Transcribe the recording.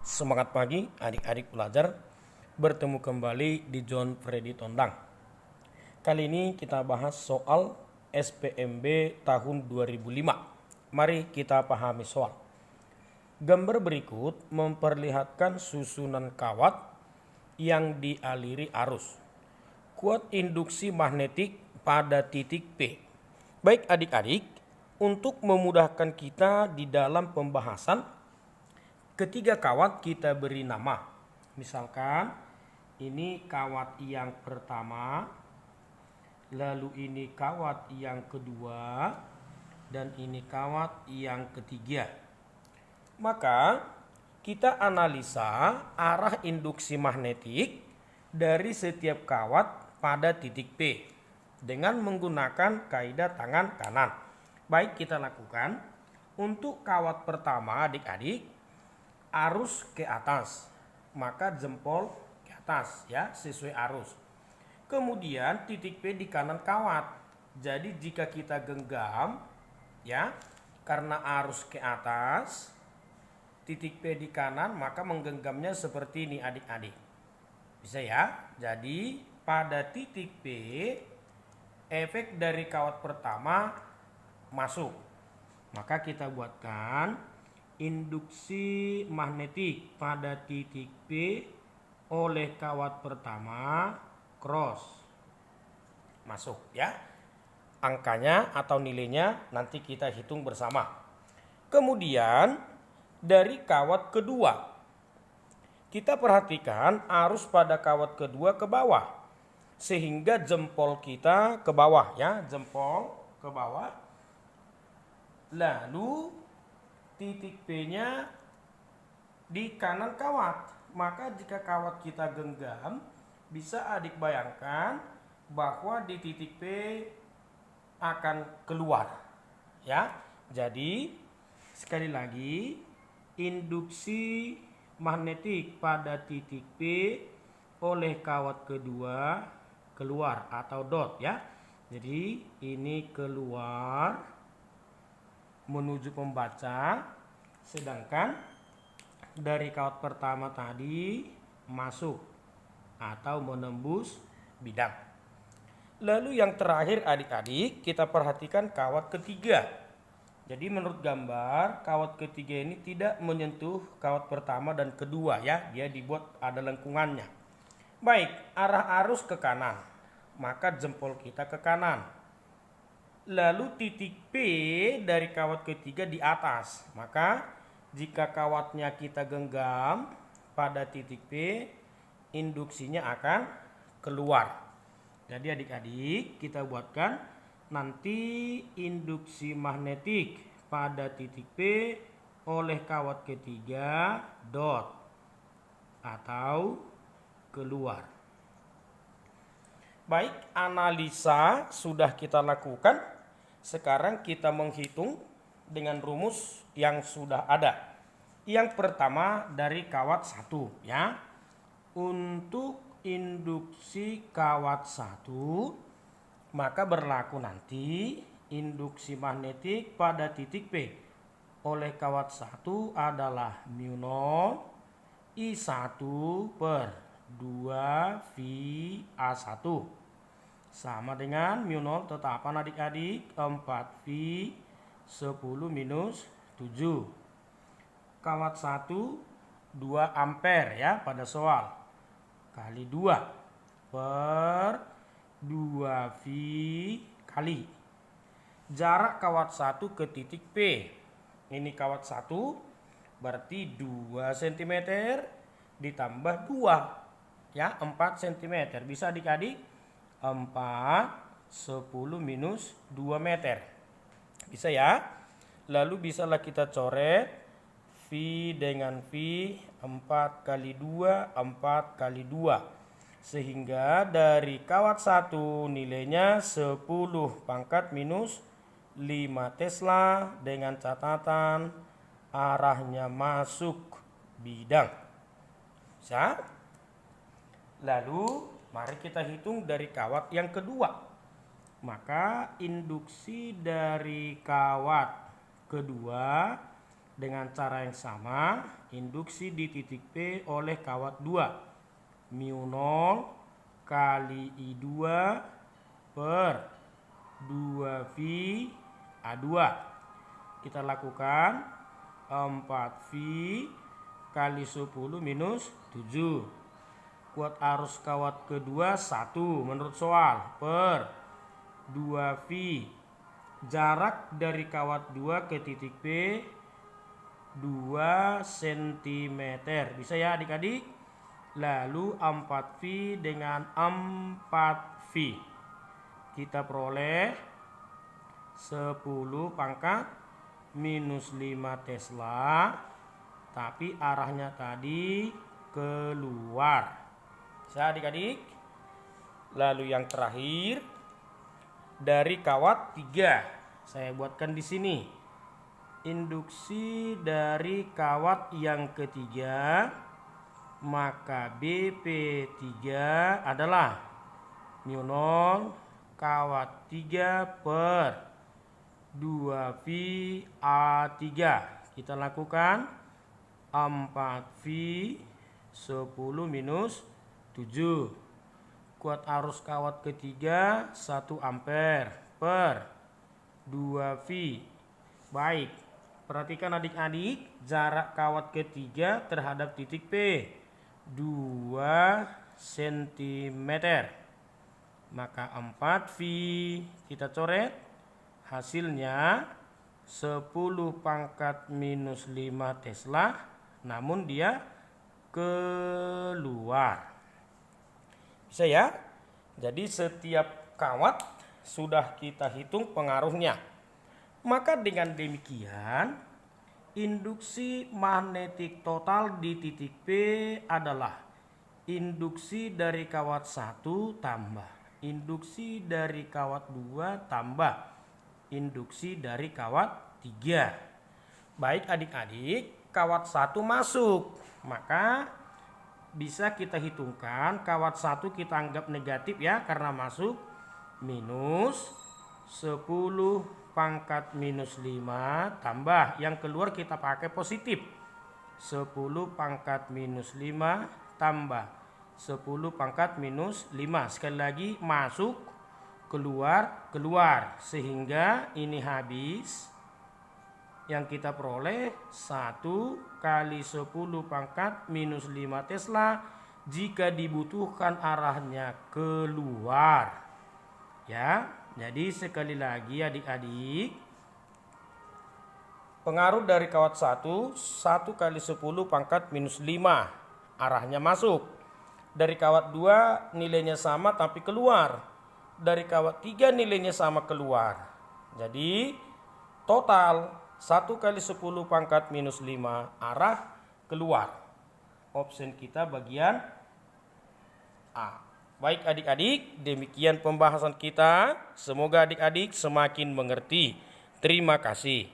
Semangat pagi adik-adik pelajar, bertemu kembali di John Freddy Tondang. Kali ini kita bahas soal SPMB tahun 2005. Mari kita pahami soal. Gambar berikut memperlihatkan susunan kawat yang dialiri arus. Kuat induksi magnetik pada titik P. Baik adik-adik, untuk memudahkan kita di dalam pembahasan, ketiga kawat kita beri nama. Misalkan ini kawat yang pertama, lalu ini kawat yang kedua, dan ini kawat yang ketiga. Maka kita analisa arah induksi magnetik dari setiap kawat pada titik P dengan menggunakan kaidah tangan kanan. Baik, kita lakukan. Untuk kawat pertama adik-adik, arus ke atas, maka jempol ke atas ya, sesuai arus. Kemudian titik P di kanan kawat. Jadi jika kita genggam ya, karena arus ke atas, titik P di kanan, maka menggenggamnya seperti ini adik-adik. Bisa ya? Jadi pada titik P, efek dari kawat pertama masuk. Maka kita buatkan induksi magnetik pada titik P oleh kawat pertama cross. Masuk ya. Angkanya atau nilainya nanti kita hitung bersama. Kemudian dari kawat kedua, kita perhatikan arus pada kawat kedua ke bawah. Sehingga jempol kita ke bawah ya, jempol ke bawah. Lalu titik P-nya di kanan kawat. Maka jika kawat kita genggam, bisa adik bayangkan bahwa di titik P akan keluar. Ya. Jadi sekali lagi, induksi magnetik pada titik P oleh kawat kedua keluar atau dot ya. Jadi ini keluar menuju pembaca, sedangkan dari kawat pertama tadi masuk atau menembus bidang. Lalu yang terakhir adik-adik, kita perhatikan kawat ketiga. Jadi menurut gambar, kawat ketiga ini tidak menyentuh kawat pertama dan kedua ya, dia dibuat ada lengkungannya. Baik, arah arus ke kanan, maka jempol kita ke kanan. Lalu titik P dari kawat ketiga di atas. Maka jika kawatnya kita genggam pada titik P, induksinya akan keluar. Jadi adik-adik kita buatkan nanti induksi magnetik pada titik P oleh kawat ketiga dot atau keluar. Baik, analisa sudah kita lakukan. Sekarang kita menghitung dengan rumus yang sudah ada. Yang pertama dari kawat 1 ya. Untuk induksi kawat 1, maka berlaku nanti induksi magnetik pada titik P oleh kawat 1 adalah mu 0 I1 per 2 VA1. Sama dengan mu 0 tetapan adik-adik 4V 10 minus 7. Kawat 1 2 ampere ya pada soal. Kali 2 per 2V kali jarak kawat 1 ke titik P. Ini kawat 1 berarti 2 cm ditambah 2 ya, 4 cm. Bisa adik-adik 4 10 minus 2 meter. Bisa ya. Lalu bisalah kita coret V dengan V 4 kali 2 4 kali 2. Sehingga dari kawat 1 nilainya 10 pangkat minus 5 Tesla dengan catatan arahnya masuk bidang. Bisa? Lalu mari kita hitung dari kawat yang kedua. Maka induksi dari kawat kedua Dengan cara yang sama, induksi di titik P oleh kawat 2. Mu 0 kali I2 per 2V A2. Kita lakukan 4V kali 10 minus 7. Kuat arus kawat kedua 1 menurut soal per 2V. Jarak dari kawat 2 ke titik P 2 cm. Bisa ya adik-adik? Lalu 4V dengan 4V. Kita peroleh 10 pangkat minus 5 Tesla. Tapi arahnya tadi keluar. Bisa adik-adik? Lalu yang terakhir dari kawat 3. Saya buatkan di sini. Induksi dari kawat yang ketiga, maka BP3 adalah mu 0 kawat 3 per 2V A3. Kita lakukan 4V 10 minus 7. Kuat arus kawat ketiga 1 ampere per 2V. Baik, perhatikan adik-adik, jarak kawat ketiga terhadap titik P 2 cm. Maka 4V kita coret, hasilnya 10 pangkat minus 5 Tesla, namun dia keluar. Bisa ya? Jadi setiap kawat sudah kita hitung pengaruhnya. Maka dengan demikian, induksi magnetik total di titik P adalah induksi dari kawat 1 tambah induksi dari kawat 2 tambah induksi dari kawat 3. Baik adik-adik, kawat 1 masuk, maka bisa kita hitungkan kawat 1 kita anggap negatif ya karena masuk, minus 10 pangkat minus 5 tambah yang keluar kita pakai positif, 10 pangkat minus 5 tambah 10 pangkat minus 5. Sekali lagi, masuk, keluar, keluar, sehingga ini habis. Yang kita peroleh 1 kali 10 pangkat minus 5 Tesla jika dibutuhkan arahnya keluar. Ya, jadi sekali lagi adik-adik, pengaruh dari kawat 1 kali 10 pangkat minus 5 arahnya masuk. Dari kawat 2 nilainya sama tapi keluar. Dari kawat 3 nilainya sama keluar. Jadi total 1 kali 10 pangkat minus 5 arah keluar. Opsi kita bagian A. Baik adik-adik, demikian pembahasan kita. Semoga adik-adik semakin mengerti. Terima kasih.